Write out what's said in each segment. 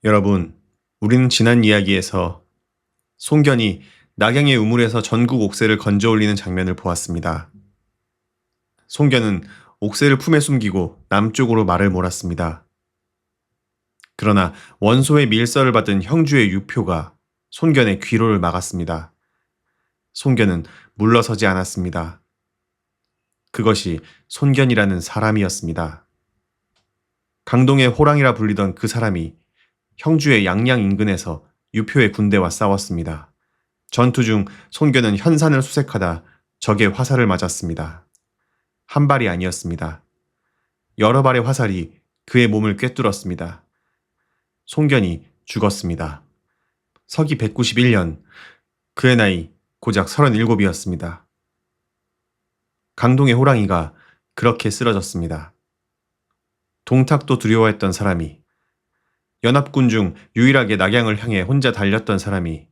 여러분, 우리는 지난 이야기에서 송견이 낙양의 우물에서 전국 옥새를 건져 올리는 장면을 보았습니다. 송견은 옥새를 품에 숨기고 남쪽으로 말을 몰았습니다. 그러나 원소의 밀서를 받은 형주의 유표가 송견의 귀로를 막았습니다. 송견은 물러서지 않았습니다. 그것이 손견이라는 사람이었습니다. 강동의 호랑이라 불리던 그 사람이 형주의 양양 인근에서 유표의 군대와 싸웠습니다. 전투 중 손견은 현산을 수색하다 적의 화살을 맞았습니다. 한 발이 아니었습니다. 여러 발의 화살이 그의 몸을 꿰뚫었습니다. 손견이 죽었습니다. 서기 191년, 그의 나이 고작 37이었습니다. 강동의 호랑이가 그렇게 쓰러졌습니다. 동탁도 두려워했던 사람이, 연합군 중 유일하게 낙양을 향해 혼자 달렸던 사람이,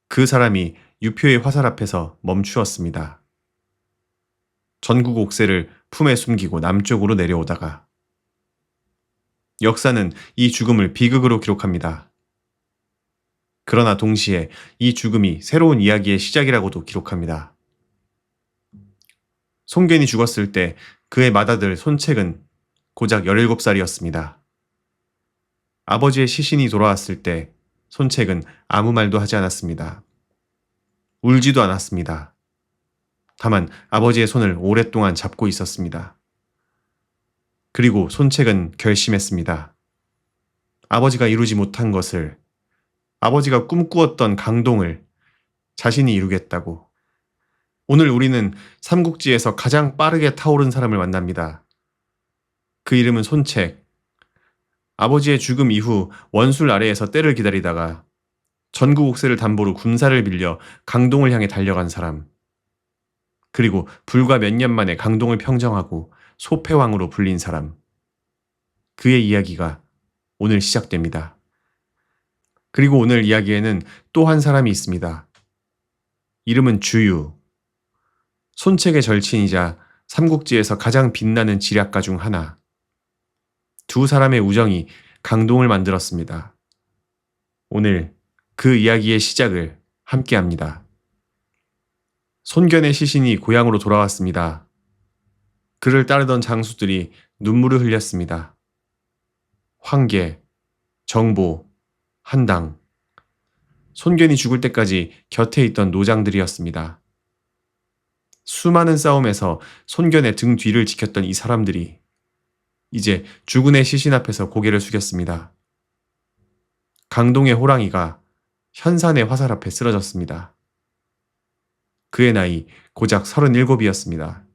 그 사람이 유표의 화살 앞에서 멈추었습니다. 전국 옥새를 품에 숨기고 남쪽으로 내려오다가. 역사는 이 죽음을 비극으로 기록합니다. 그러나 동시에 이 죽음이 새로운 이야기의 시작이라고도 기록합니다. 송견이 죽었을 때 그의 맏아들 손책은 고작 17살이었습니다. 아버지의 시신이 돌아왔을 때 손책은 아무 말도 하지 않았습니다. 울지도 않았습니다. 다만 아버지의 손을 오랫동안 잡고 있었습니다. 그리고 손책은 결심했습니다. 아버지가 이루지 못한 것을, 아버지가 꿈꾸었던 강동을 자신이 이루겠다고. 오늘 우리는 삼국지에서 가장 빠르게 타오른 사람을 만납니다. 그 이름은 손책. 아버지의 죽음 이후 원술 아래에서 때를 기다리다가 전국 옥새를 담보로 군사를 빌려 강동을 향해 달려간 사람. 그리고 불과 몇 년 만에 강동을 평정하고 소패왕으로 불린 사람. 그의 이야기가 오늘 시작됩니다. 그리고 오늘 이야기에는 또 한 사람이 있습니다. 이름은 주유. 손책의 절친이자 삼국지에서 가장 빛나는 지략가 중 하나. 두 사람의 우정이 강동을 만들었습니다. 오늘 그 이야기의 시작을 함께 합니다. 손견의 시신이 고향으로 돌아왔습니다. 그를 따르던 장수들이 눈물을 흘렸습니다. 황계, 정보, 한당. 손견이 죽을 때까지 곁에 있던 노장들이었습니다. 수많은 싸움에서 손견의 등 뒤를 지켰던 이 사람들이 이제 주군의 시신 앞에서 고개를 숙였습니다. 강동의 호랑이가 현산의 화살 앞에 쓰러졌습니다. 그의 나이 고작 37이었습니다.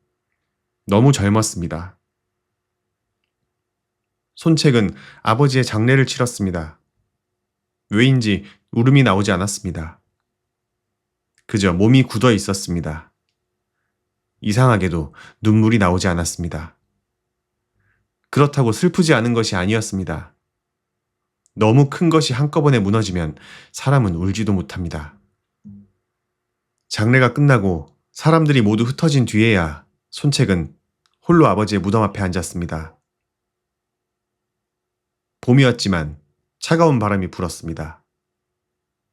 너무 젊었습니다. 손책은 아버지의 장례를 치렀습니다. 왜인지 울음이 나오지 않았습니다. 그저 몸이 굳어 있었습니다. 이상하게도 눈물이 나오지 않았습니다. 그렇다고 슬프지 않은 것이 아니었습니다. 너무 큰 것이 한꺼번에 무너지면 사람은 울지도 못합니다. 장례가 끝나고 사람들이 모두 흩어진 뒤에야 손책은 홀로 아버지의 무덤 앞에 앉았습니다. 봄이었지만 차가운 바람이 불었습니다.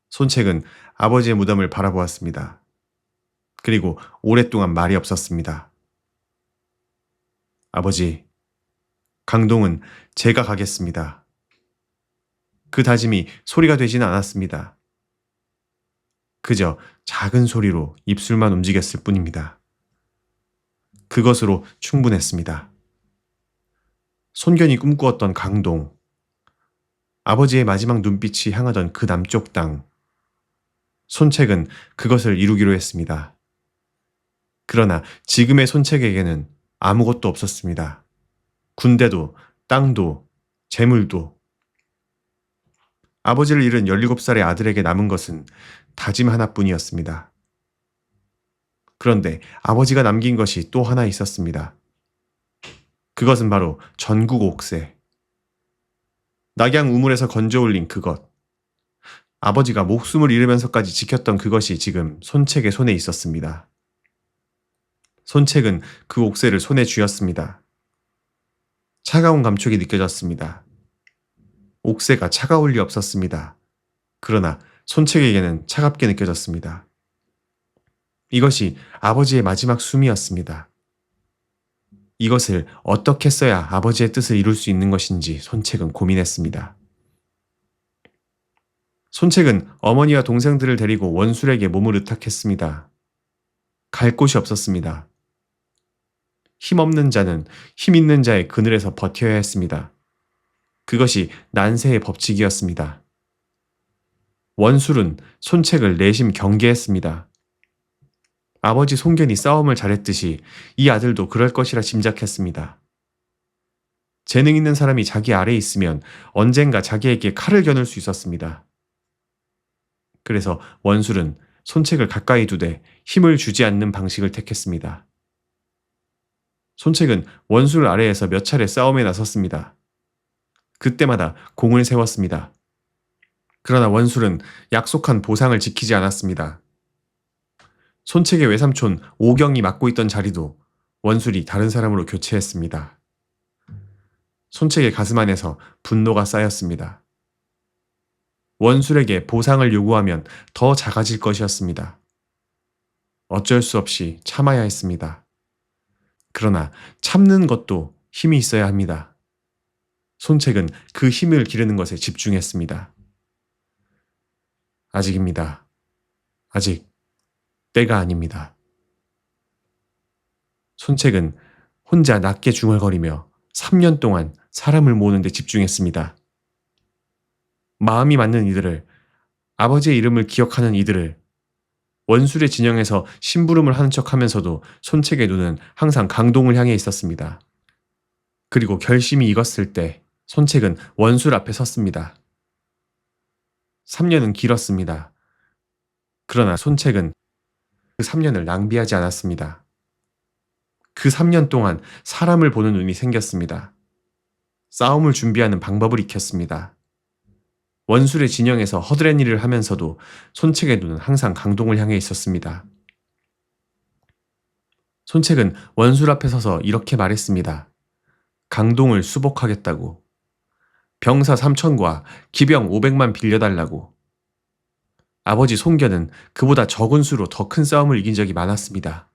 손책은 아버지의 무덤을 바라보았습니다. 그리고 오랫동안 말이 없었습니다. 아버지, 강동은 제가 가겠습니다. 그 다짐이 소리가 되지는 않았습니다. 그저 작은 소리로 입술만 움직였을 뿐입니다. 그것으로 충분했습니다. 손견이 꿈꾸었던 강동, 아버지의 마지막 눈빛이 향하던 그 남쪽 땅, 손책은 그것을 이루기로 했습니다. 그러나 지금의 손책에게는 아무것도 없었습니다. 군대도, 땅도, 재물도. 아버지를 잃은 17살의 아들에게 남은 것은 다짐 하나뿐이었습니다. 그런데 아버지가 남긴 것이 또 하나 있었습니다. 그것은 바로 전국 옥새. 낙양 우물에서 건져 올린 그것. 아버지가 목숨을 잃으면서까지 지켰던 그것이 지금 손책의 손에 있었습니다. 손책은 그 옥새를 손에 쥐었습니다. 차가운 감촉이 느껴졌습니다. 옥새가 차가울 리 없었습니다. 그러나 손책에게는 차갑게 느껴졌습니다. 이것이 아버지의 마지막 숨이었습니다. 이것을 어떻게 써야 아버지의 뜻을 이룰 수 있는 것인지 손책은 고민했습니다. 손책은 어머니와 동생들을 데리고 원술에게 몸을 의탁했습니다. 갈 곳이 없었습니다. 힘없는 자는 힘 있는 자의 그늘에서 버텨야 했습니다. 그것이 난세의 법칙이었습니다. 원술은 손책을 내심 경계했습니다. 아버지 손견이 싸움을 잘했듯이 이 아들도 그럴 것이라 짐작했습니다. 재능 있는 사람이 자기 아래에 있으면 언젠가 자기에게 칼을 겨눌 수 있었습니다. 그래서 원술은 손책을 가까이 두되 힘을 주지 않는 방식을 택했습니다. 손책은 원술 아래에서 몇 차례 싸움에 나섰습니다. 그때마다 공을 세웠습니다. 그러나 원술은 약속한 보상을 지키지 않았습니다. 손책의 외삼촌 오경이 맡고 있던 자리도 원술이 다른 사람으로 교체했습니다. 손책의 가슴 안에서 분노가 쌓였습니다. 원술에게 보상을 요구하면 더 작아질 것이었습니다. 어쩔 수 없이 참아야 했습니다. 그러나 참는 것도 힘이 있어야 합니다. 손책은 그 힘을 기르는 것에 집중했습니다. 아직입니다. 아직 때가 아닙니다. 손책은 혼자 낮게 중얼거리며 3년 동안 사람을 모으는 데 집중했습니다. 마음이 맞는 이들을, 아버지의 이름을 기억하는 이들을, 원술의 진영에서 심부름을 하는 척하면서도 손책의 눈은 항상 강동을 향해 있었습니다. 그리고 결심이 익었을 때 손책은 원술 앞에 섰습니다. 3년은 길었습니다. 그러나 손책은 그 3년을 낭비하지 않았습니다. 그 3년 동안 사람을 보는 눈이 생겼습니다. 싸움을 준비하는 방법을 익혔습니다. 원술의 진영에서 허드렛 일을 하면서도 손책의 눈은 항상 강동을 향해 있었습니다. 손책은 원술 앞에 서서 이렇게 말했습니다. 강동을 수복하겠다고. 병사 3,000과 기병 500만 빌려달라고. 아버지 손견은 그보다 적은 수로 더 큰 싸움을 이긴 적이 많았습니다.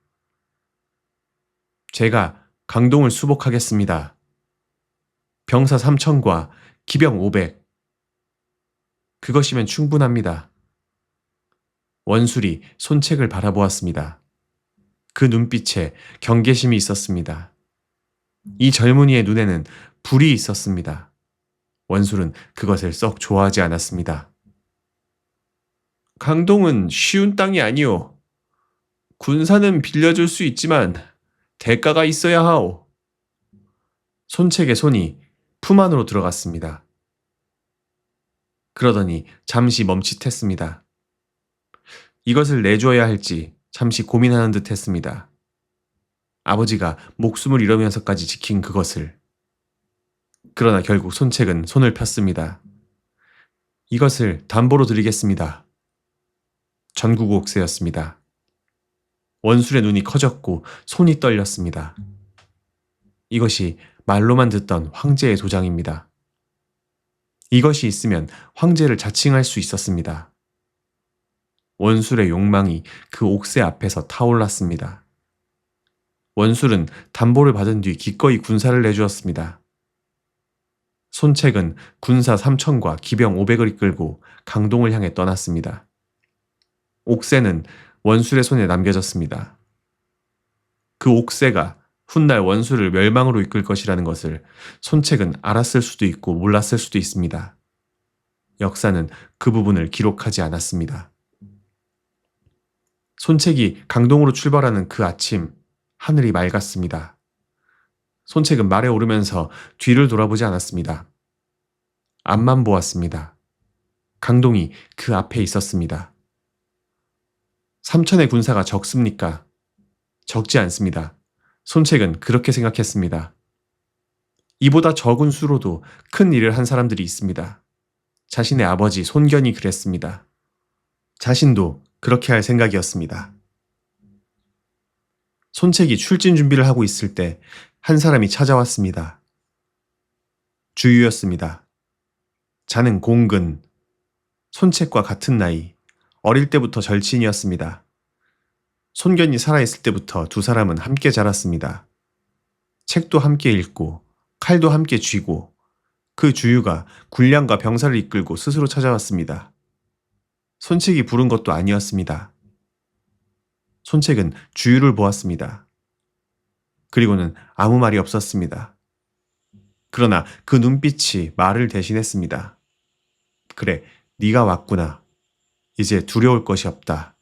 제가 강동을 수복하겠습니다. 병사 3,000과 기병 500. 그것이면 충분합니다. 원술이 손책을 바라보았습니다. 그 눈빛에 경계심이 있었습니다. 이 젊은이의 눈에는 불이 있었습니다. 원술은 그것을 썩 좋아하지 않았습니다. 강동은 쉬운 땅이 아니오. 군사는 빌려줄 수 있지만 대가가 있어야 하오. 손책의 손이 품 안으로 들어갔습니다. 그러더니 잠시 멈칫했습니다. 이것을 내줘야 할지 잠시 고민하는 듯 했습니다. 아버지가 목숨을 잃으면서까지 지킨 그것을. 그러나 결국 손책은 손을 폈습니다. 이것을 담보로 드리겠습니다. 전국 옥새였습니다. 원술의 눈이 커졌고 손이 떨렸습니다. 이것이 말로만 듣던 황제의 도장입니다. 이것이 있으면 황제를 자칭할 수 있었습니다. 원술의 욕망이 그 옥새 앞에서 타올랐습니다. 원술은 담보를 받은 뒤 기꺼이 군사를 내주었습니다. 손책은 군사 3,000과 기병 500을 이끌고 강동을 향해 떠났습니다. 옥새는 원술의 손에 남겨졌습니다. 그 옥새가 훗날 원술을 멸망으로 이끌 것이라는 것을 손책은 알았을 수도 있고 몰랐을 수도 있습니다. 역사는 그 부분을 기록하지 않았습니다. 손책이 강동으로 출발하는 그 아침, 하늘이 맑았습니다. 손책은 말에 오르면서 뒤를 돌아보지 않았습니다. 앞만 보았습니다. 강동이 그 앞에 있었습니다. 3,000의 군사가 적습니까? 적지 않습니다. 손책은 그렇게 생각했습니다. 이보다 적은 수로도 큰 일을 한 사람들이 있습니다. 자신의 아버지 손견이 그랬습니다. 자신도 그렇게 할 생각이었습니다. 손책이 출진 준비를 하고 있을 때 한 사람이 찾아왔습니다. 주유였습니다. 자는 공근, 손책과 같은 나이, 어릴 때부터 절친이었습니다. 손견이 살아있을 때부터 두 사람은 함께 자랐습니다. 책도 함께 읽고 칼도 함께 쥐고 그 주유가 군량과 병사를 이끌고 스스로 찾아왔습니다. 손책이 부른 것도 아니었습니다. 손책은 주유를 보았습니다. 그리고는 아무 말이 없었습니다. 그러나 그 눈빛이 말을 대신했습니다. 그래, 네가 왔구나. 이제 두려울 것이 없다.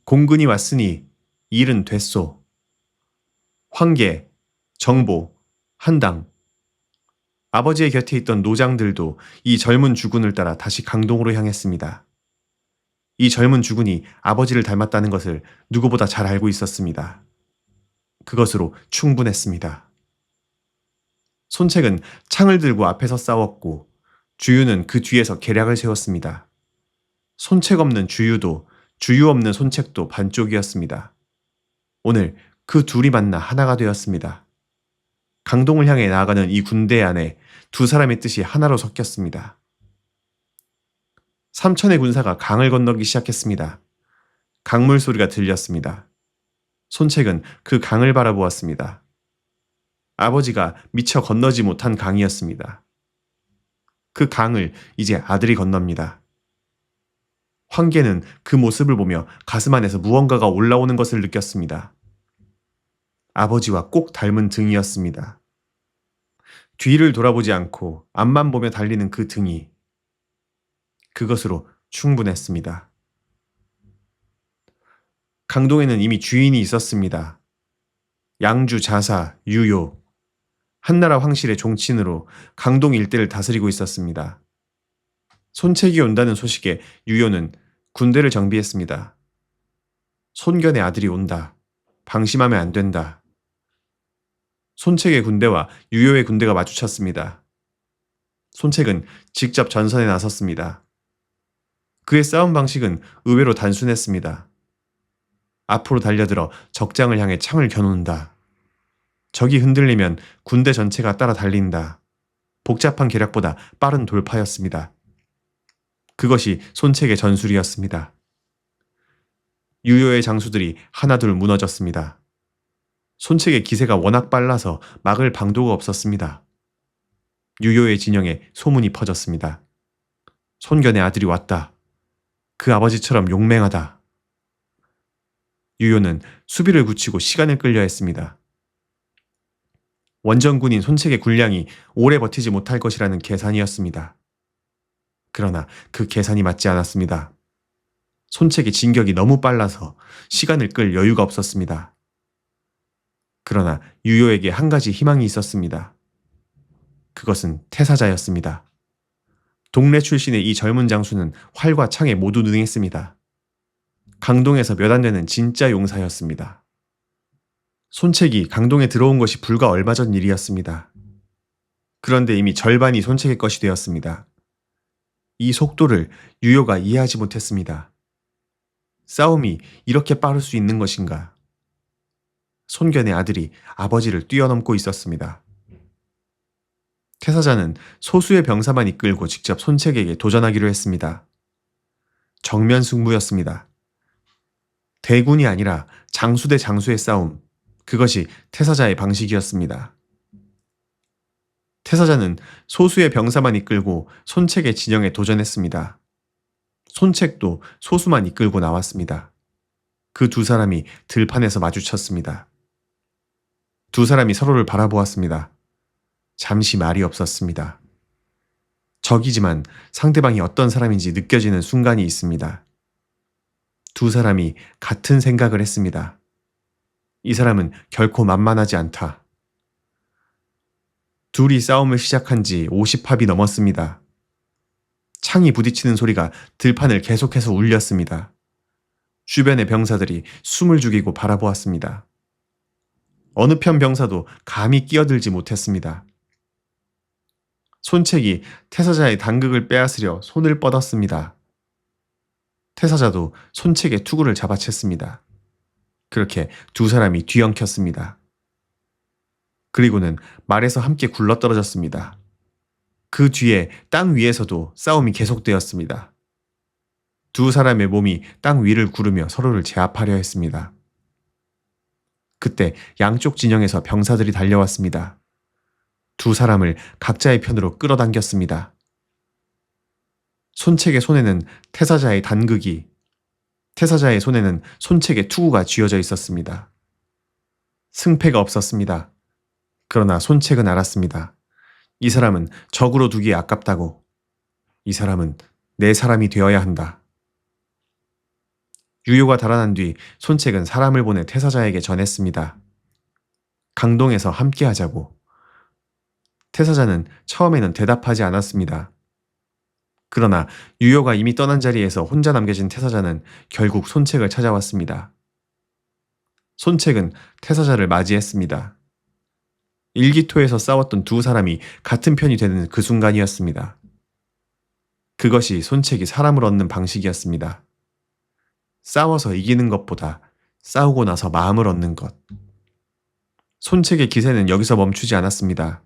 공군이 왔으니 일은 됐소. 황계, 정보, 한당. 아버지의 곁에 있던 노장들도 이 젊은 주군을 따라 다시 강동으로 향했습니다. 이 젊은 주군이 아버지를 닮았다는 것을 누구보다 잘 알고 있었습니다. 그것으로 충분했습니다. 손책은 창을 들고 앞에서 싸웠고 주유는 그 뒤에서 계략을 세웠습니다. 손책 없는 주유도 주유 없는 손책도 반쪽이었습니다. 오늘 그 둘이 만나 하나가 되었습니다. 강동을 향해 나아가는 이 군대 안에 두 사람의 뜻이 하나로 섞였습니다. 삼천의 군사가 강을 건너기 시작했습니다. 강물 소리가 들렸습니다. 손책은 그 강을 바라보았습니다. 아버지가 미처 건너지 못한 강이었습니다. 그 강을 이제 아들이 건넙니다. 황계는 그 모습을 보며 가슴 안에서 무언가가 올라오는 것을 느꼈습니다. 아버지와 꼭 닮은 등이었습니다. 뒤를 돌아보지 않고 앞만 보며 달리는 그 등이 그것으로 충분했습니다. 강동에는 이미 주인이 있었습니다. 양주 자사, 유요, 한나라 황실의 종친으로 강동 일대를 다스리고 있었습니다. 손책이 온다는 소식에 유요는 군대를 정비했습니다. 손견의 아들이 온다. 방심하면 안 된다. 손책의 군대와 유요의 군대가 마주쳤습니다. 손책은 직접 전선에 나섰습니다. 그의 싸움 방식은 의외로 단순했습니다. 앞으로 달려들어 적장을 향해 창을 겨눈다. 적이 흔들리면 군대 전체가 따라 달린다. 복잡한 계략보다 빠른 돌파였습니다. 그것이 손책의 전술이었습니다. 유요의 장수들이 하나둘 무너졌습니다. 손책의 기세가 워낙 빨라서 막을 방도가 없었습니다. 유요의 진영에 소문이 퍼졌습니다. 손견의 아들이 왔다. 그 아버지처럼 용맹하다. 유요는 수비를 굳히고 시간을 끌려 했습니다. 원정군인 손책의 군량이 오래 버티지 못할 것이라는 계산이었습니다. 그러나 그 계산이 맞지 않았습니다. 손책의 진격이 너무 빨라서 시간을 끌 여유가 없었습니다. 그러나 유요에게 한 가지 희망이 있었습니다. 그것은 태사자였습니다. 동래 출신의 이 젊은 장수는 활과 창에 모두 능했습니다. 강동에서 몇 안 되는 진짜 용사였습니다. 손책이 강동에 들어온 것이 불과 얼마 전 일이었습니다. 그런데 이미 절반이 손책의 것이 되었습니다. 이 속도를 유요가 이해하지 못했습니다. 싸움이 이렇게 빠를 수 있는 것인가? 손견의 아들이 아버지를 뛰어넘고 있었습니다. 태사자는 소수의 병사만 이끌고 직접 손책에게 도전하기로 했습니다. 정면 승부였습니다. 대군이 아니라 장수 대 장수의 싸움, 그것이 태사자의 방식이었습니다. 태사자는 소수의 병사만 이끌고 손책의 진영에 도전했습니다. 손책도 소수만 이끌고 나왔습니다. 그 두 사람이 들판에서 마주쳤습니다. 두 사람이 서로를 바라보았습니다. 잠시 말이 없었습니다. 적이지만 상대방이 어떤 사람인지 느껴지는 순간이 있습니다. 두 사람이 같은 생각을 했습니다. 이 사람은 결코 만만하지 않다. 둘이 싸움을 시작한 지 50합이 넘었습니다. 창이 부딪히는 소리가 들판을 계속해서 울렸습니다. 주변의 병사들이 숨을 죽이고 바라보았습니다. 어느 편 병사도 감히 끼어들지 못했습니다. 손책이 태사자의 단극을 빼앗으려 손을 뻗었습니다. 태사자도 손책의 투구를 잡아챘습니다. 그렇게 두 사람이 뒤엉켰습니다. 그리고는 말에서 함께 굴러떨어졌습니다. 그 뒤에 땅 위에서도 싸움이 계속되었습니다. 두 사람의 몸이 땅 위를 구르며 서로를 제압하려 했습니다. 그때 양쪽 진영에서 병사들이 달려왔습니다. 두 사람을 각자의 편으로 끌어당겼습니다. 손책의 손에는 태사자의 단극이, 태사자의 손에는 손책의 투구가 쥐어져 있었습니다. 승패가 없었습니다. 그러나 손책은 알았습니다. 이 사람은 적으로 두기에 아깝다고. 이 사람은 내 사람이 되어야 한다. 유효가 달아난 뒤 손책은 사람을 보내 태사자에게 전했습니다. 강동에서 함께하자고. 태사자는 처음에는 대답하지 않았습니다. 그러나 유효가 이미 떠난 자리에서 혼자 남겨진 태사자는 결국 손책을 찾아왔습니다. 손책은 태사자를 맞이했습니다. 일기토에서 싸웠던 두 사람이 같은 편이 되는 그 순간이었습니다. 그것이 손책이 사람을 얻는 방식이었습니다. 싸워서 이기는 것보다 싸우고 나서 마음을 얻는 것. 손책의 기세는 여기서 멈추지 않았습니다.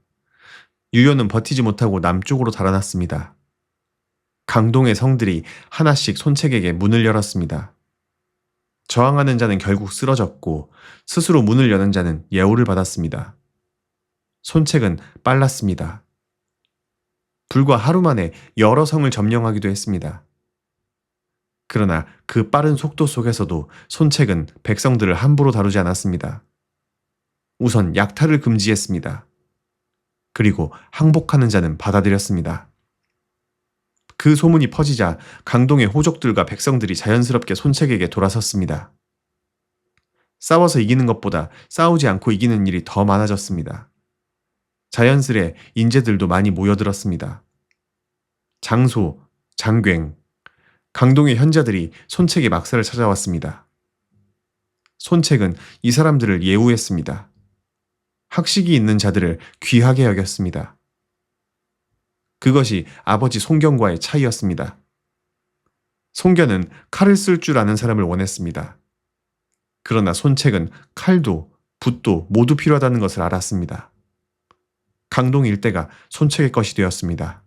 유효는 버티지 못하고 남쪽으로 달아났습니다. 강동의 성들이 하나씩 손책에게 문을 열었습니다. 저항하는 자는 결국 쓰러졌고 스스로 문을 여는 자는 예우를 받았습니다. 손책은 빨랐습니다. 불과 하루 만에 여러 성을 점령하기도 했습니다. 그러나 그 빠른 속도 속에서도 손책은 백성들을 함부로 다루지 않았습니다. 우선 약탈을 금지했습니다. 그리고 항복하는 자는 받아들였습니다. 그 소문이 퍼지자 강동의 호족들과 백성들이 자연스럽게 손책에게 돌아섰습니다. 싸워서 이기는 것보다 싸우지 않고 이기는 일이 더 많아졌습니다. 자연스레 인재들도 많이 모여들었습니다. 장소, 장괭, 강동의 현자들이 손책의 막사를 찾아왔습니다. 손책은 이 사람들을 예우했습니다. 학식이 있는 자들을 귀하게 여겼습니다. 그것이 아버지 송견과의 차이였습니다. 송견은 칼을 쓸 줄 아는 사람을 원했습니다. 그러나 손책은 칼도 붓도 모두 필요하다는 것을 알았습니다. 강동 일대가 손책의 것이 되었습니다.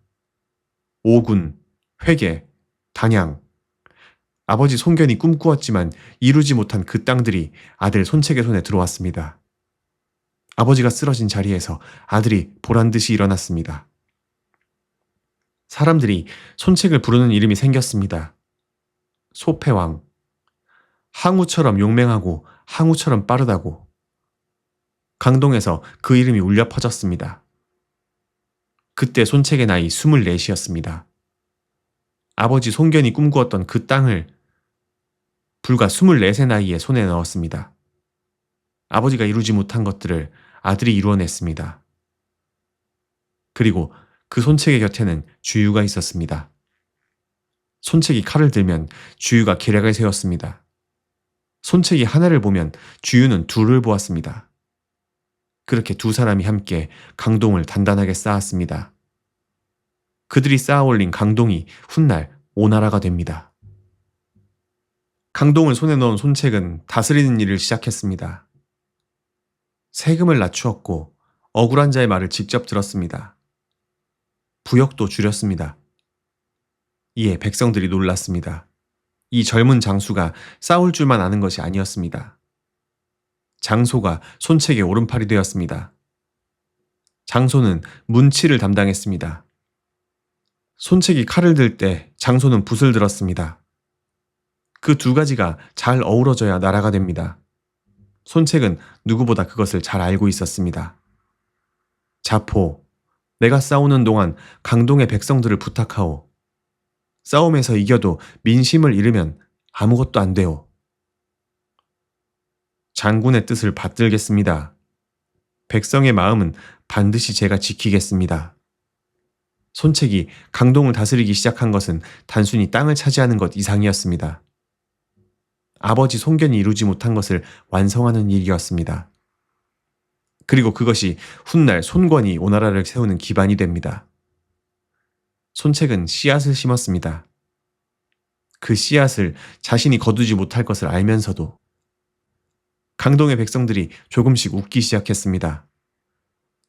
오군, 회계, 단양. 아버지 송견이 꿈꾸었지만 이루지 못한 그 땅들이 아들 손책의 손에 들어왔습니다. 아버지가 쓰러진 자리에서 아들이 보란듯이 일어났습니다. 사람들이 손책을 부르는 이름이 생겼습니다. 소패왕. 항우처럼 용맹하고 항우처럼 빠르다고. 강동에서 그 이름이 울려 퍼졌습니다. 그때 손책의 나이 24이었습니다. 아버지 송견이 꿈꾸었던 그 땅을 불과 24세 나이에 손에 넣었습니다. 아버지가 이루지 못한 것들을 아들이 이루어냈습니다. 그리고 그 손책의 곁에는 주유가 있었습니다. 손책이 칼을 들면 주유가 계략을 세웠습니다. 손책이 하나를 보면 주유는 둘을 보았습니다. 그렇게 두 사람이 함께 강동을 단단하게 쌓았습니다. 그들이 쌓아올린 강동이 훗날 오나라가 됩니다. 강동을 손에 넣은 손책은 다스리는 일을 시작했습니다. 세금을 낮추었고 억울한 자의 말을 직접 들었습니다. 부역도 줄였습니다. 이에 백성들이 놀랐습니다. 이 젊은 장수가 싸울 줄만 아는 것이 아니었습니다. 장소가 손책의 오른팔이 되었습니다. 장소는 문치를 담당했습니다. 손책이 칼을 들 때 장소는 붓을 들었습니다. 그 두 가지가 잘 어우러져야 나라가 됩니다. 손책은 누구보다 그것을 잘 알고 있었습니다. 자포, 내가 싸우는 동안 강동의 백성들을 부탁하오. 싸움에서 이겨도 민심을 잃으면 아무것도 안 돼오. 장군의 뜻을 받들겠습니다. 백성의 마음은 반드시 제가 지키겠습니다. 손책이 강동을 다스리기 시작한 것은 단순히 땅을 차지하는 것 이상이었습니다. 아버지 송견이 이루지 못한 것을 완성하는 일이었습니다. 그리고 그것이 훗날 손권이 오나라를 세우는 기반이 됩니다. 손책은 씨앗을 심었습니다. 그 씨앗을 자신이 거두지 못할 것을 알면서도 강동의 백성들이 조금씩 웃기 시작했습니다.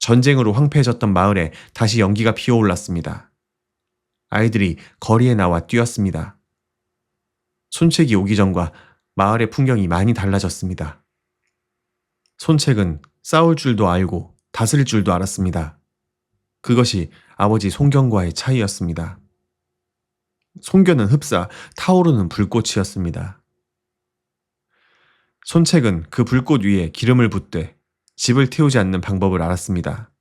전쟁으로 황폐해졌던 마을에 다시 연기가 피어올랐습니다. 아이들이 거리에 나와 뛰었습니다. 손책이 오기 전과 마을의 풍경이 많이 달라졌습니다. 손책은 싸울 줄도 알고 다스릴 줄도 알았습니다. 그것이 아버지 송견과의 차이였습니다. 송견은 흡사 타오르는 불꽃이었습니다. 손책은 그 불꽃 위에 기름을 붓되 집을 태우지 않는 방법을 알았습니다.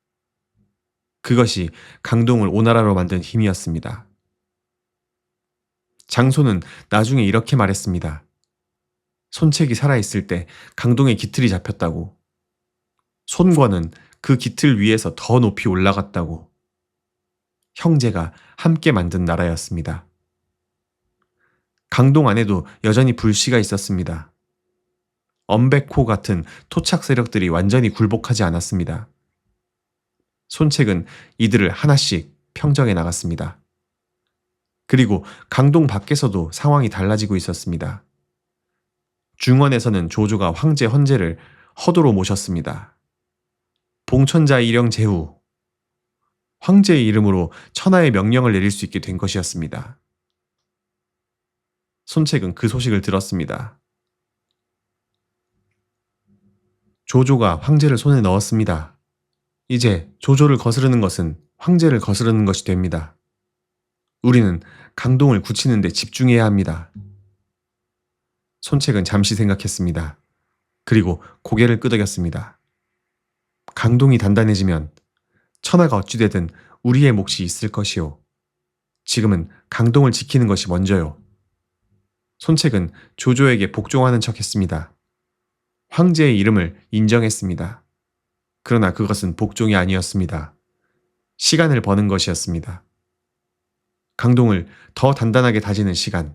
그것이 강동을 오나라로 만든 힘이었습니다. 장소는 나중에 이렇게 말했습니다. 손책이 살아있을 때 강동의 깃틀이 잡혔다고. 손권은 그 깃틀 위에서 더 높이 올라갔다고. 형제가 함께 만든 나라였습니다. 강동 안에도 여전히 불씨가 있었습니다. 엄백호 같은 토착 세력들이 완전히 굴복하지 않았습니다. 손책은 이들을 하나씩 평정해 나갔습니다. 그리고 강동 밖에서도 상황이 달라지고 있었습니다. 중원에서는 조조가 황제 헌제를 허도로 모셨습니다. 봉천자 일영 제후, 황제의 이름으로 천하의 명령을 내릴 수 있게 된 것이었습니다. 손책은 그 소식을 들었습니다. 조조가 황제를 손에 넣었습니다. 이제 조조를 거스르는 것은 황제를 거스르는 것이 됩니다. 우리는 강동을 굳히는 데 집중해야 합니다. 손책은 잠시 생각했습니다. 그리고 고개를 끄덕였습니다. 강동이 단단해지면 천하가 어찌되든 우리의 몫이 있을 것이요. 지금은 강동을 지키는 것이 먼저요. 손책은 조조에게 복종하는 척했습니다. 황제의 이름을 인정했습니다. 그러나 그것은 복종이 아니었습니다. 시간을 버는 것이었습니다. 강동을 더 단단하게 다지는 시간.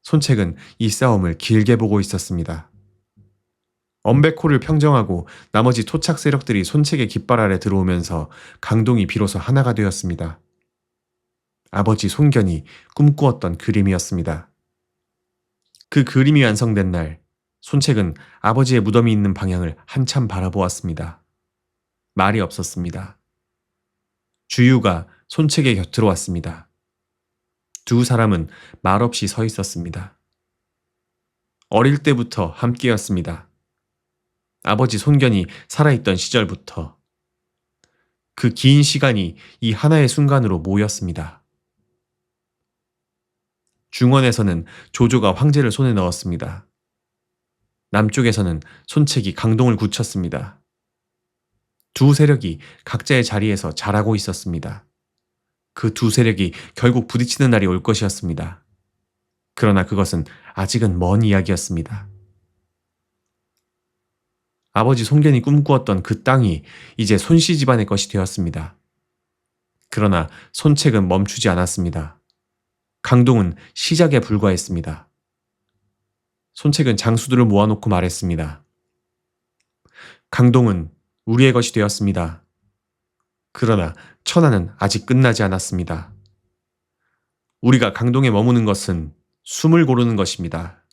손책은 이 싸움을 길게 보고 있었습니다. 엄백호를 평정하고 나머지 토착 세력들이 손책의 깃발 아래 들어오면서 강동이 비로소 하나가 되었습니다. 아버지 송견이 꿈꾸었던 그림이었습니다. 그 그림이 완성된 날, 손책은 아버지의 무덤이 있는 방향을 한참 바라보았습니다. 말이 없었습니다. 주유가 손책의 곁으로 왔습니다. 두 사람은 말없이 서 있었습니다. 어릴 때부터 함께였습니다. 아버지 손견이 살아있던 시절부터. 그 긴 시간이 이 하나의 순간으로 모였습니다. 중원에서는 조조가 황제를 손에 넣었습니다. 남쪽에서는 손책이 강동을 굳혔습니다. 두 세력이 각자의 자리에서 잘하고 있었습니다. 그 두 세력이 결국 부딪히는 날이 올 것이었습니다. 그러나 그것은 아직은 먼 이야기였습니다. 아버지 송견이 꿈꾸었던 그 땅이 이제 손씨 집안의 것이 되었습니다. 그러나 손책은 멈추지 않았습니다. 강동은 시작에 불과했습니다. 손책은 장수들을 모아놓고 말했습니다. 강동은 우리의 것이 되었습니다. 그러나 천하는 아직 끝나지 않았습니다. 우리가 강동에 머무는 것은 숨을 고르는 것입니다.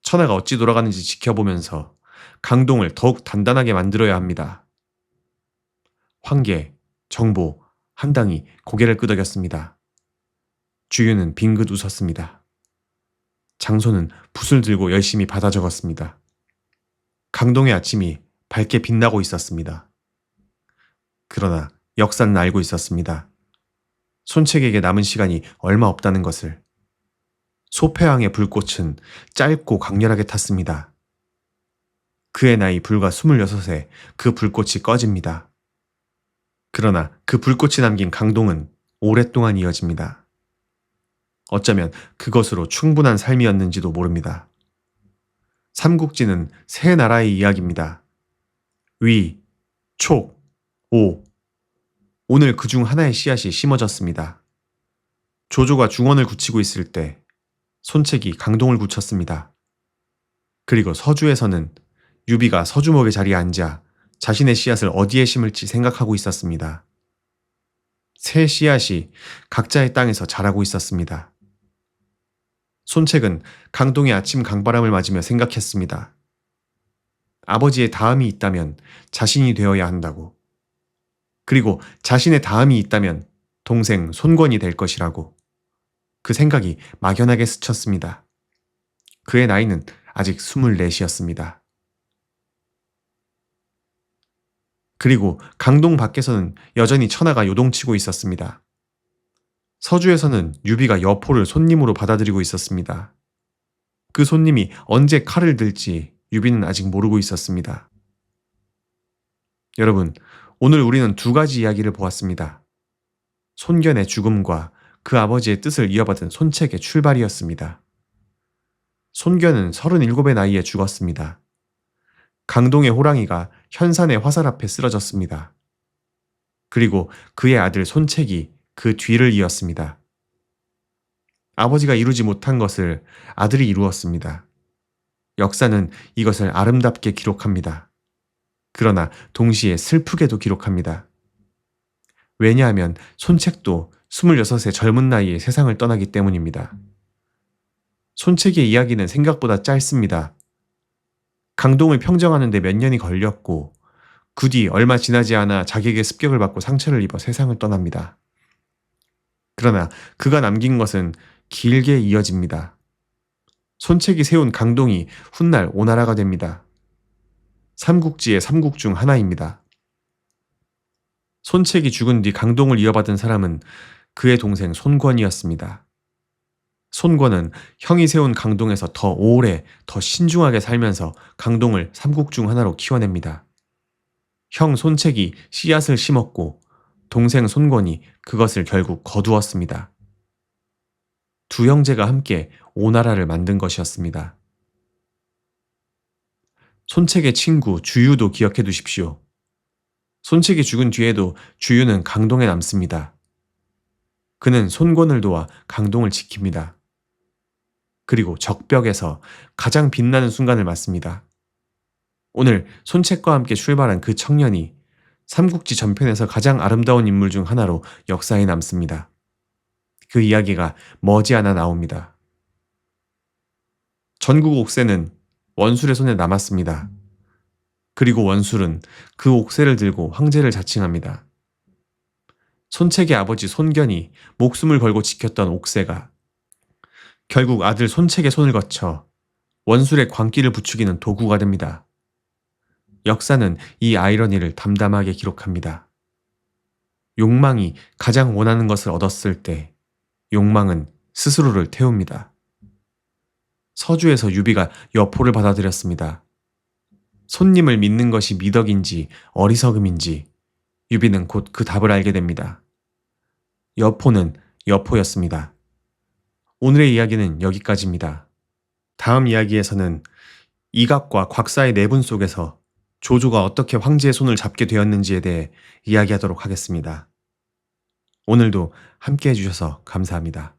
천하가 어찌 돌아가는지 지켜보면서 강동을 더욱 단단하게 만들어야 합니다. 황계, 정보, 한당이 고개를 끄덕였습니다. 주유는 빙긋 웃었습니다. 장소는 붓을 들고 열심히 받아 적었습니다. 강동의 아침이 밝게 빛나고 있었습니다. 그러나 역사는 알고 있었습니다. 손책에게 남은 시간이 얼마 없다는 것을. 소패왕의 불꽃은 짧고 강렬하게 탔습니다. 그의 나이 불과 26에 그 불꽃이 꺼집니다. 그러나 그 불꽃이 남긴 강동은 오랫동안 이어집니다. 어쩌면 그것으로 충분한 삶이었는지도 모릅니다. 삼국지는 세 나라의 이야기입니다. 위, 촉, 오. 오늘 그중 하나의 씨앗이 심어졌습니다. 조조가 중원을 굳히고 있을 때 손책이 강동을 굳혔습니다. 그리고 서주에서는 유비가 서주목의 자리에 앉아 자신의 씨앗을 어디에 심을지 생각하고 있었습니다. 새 씨앗이 각자의 땅에서 자라고 있었습니다. 손책은 강동의 아침 강바람을 맞으며 생각했습니다. 아버지의 다음이 있다면 자신이 되어야 한다고. 그리고 자신의 다음이 있다면 동생 손권이 될 것이라고. 그 생각이 막연하게 스쳤습니다. 그의 나이는 아직 24이었습니다. 그리고 강동 밖에서는 여전히 천하가 요동치고 있었습니다. 서주에서는 유비가 여포를 손님으로 받아들이고 있었습니다. 그 손님이 언제 칼을 들지 유비는 아직 모르고 있었습니다. 여러분, 오늘 우리는 두 가지 이야기를 보았습니다. 손견의 죽음과 그 아버지의 뜻을 이어받은 손책의 출발이었습니다. 손견은 37의 나이에 죽었습니다. 강동의 호랑이가 현산의 화살 앞에 쓰러졌습니다. 그리고 그의 아들 손책이 그 뒤를 이었습니다. 아버지가 이루지 못한 것을 아들이 이루었습니다. 역사는 이것을 아름답게 기록합니다. 그러나 동시에 슬프게도 기록합니다. 왜냐하면 손책도 26의 젊은 나이에 세상을 떠나기 때문입니다. 손책의 이야기는 생각보다 짧습니다. 강동을 평정하는 데 몇 년이 걸렸고 그 뒤 얼마 지나지 않아 자객의 습격을 받고 상처를 입어 세상을 떠납니다. 그러나 그가 남긴 것은 길게 이어집니다. 손책이 세운 강동이 훗날 오나라가 됩니다. 삼국지의 삼국 중 하나입니다. 손책이 죽은 뒤 강동을 이어받은 사람은 그의 동생 손권이었습니다. 손권은 형이 세운 강동에서 더 오래, 더 신중하게 살면서 강동을 삼국 중 하나로 키워냅니다. 형 손책이 씨앗을 심었고 동생 손권이 그것을 결국 거두었습니다. 두 형제가 함께 오나라를 만든 것이었습니다. 손책의 친구 주유도 기억해 두십시오. 손책이 죽은 뒤에도 주유는 강동에 남습니다. 그는 손권을 도와 강동을 지킵니다. 그리고 적벽에서 가장 빛나는 순간을 맞습니다. 오늘 손책과 함께 출발한 그 청년이 삼국지 전편에서 가장 아름다운 인물 중 하나로 역사에 남습니다. 그 이야기가 머지않아 나옵니다. 전국 옥새는 원술의 손에 남았습니다. 그리고 원술은 그 옥새를 들고 황제를 자칭합니다. 손책의 아버지 손견이 목숨을 걸고 지켰던 옥새가 결국 아들 손책의 손을 거쳐 원술의 광기를 부추기는 도구가 됩니다. 역사는 이 아이러니를 담담하게 기록합니다. 욕망이 가장 원하는 것을 얻었을 때 욕망은 스스로를 태웁니다. 서주에서 유비가 여포를 받아들였습니다. 손님을 믿는 것이 미덕인지 어리석음인지 유비는 곧 그 답을 알게 됩니다. 여포는 여포였습니다. 오늘의 이야기는 여기까지입니다. 다음 이야기에서는 이각과 곽사의 내분 속에서 조조가 어떻게 황제의 손을 잡게 되었는지에 대해 이야기하도록 하겠습니다. 오늘도 함께 해주셔서 감사합니다.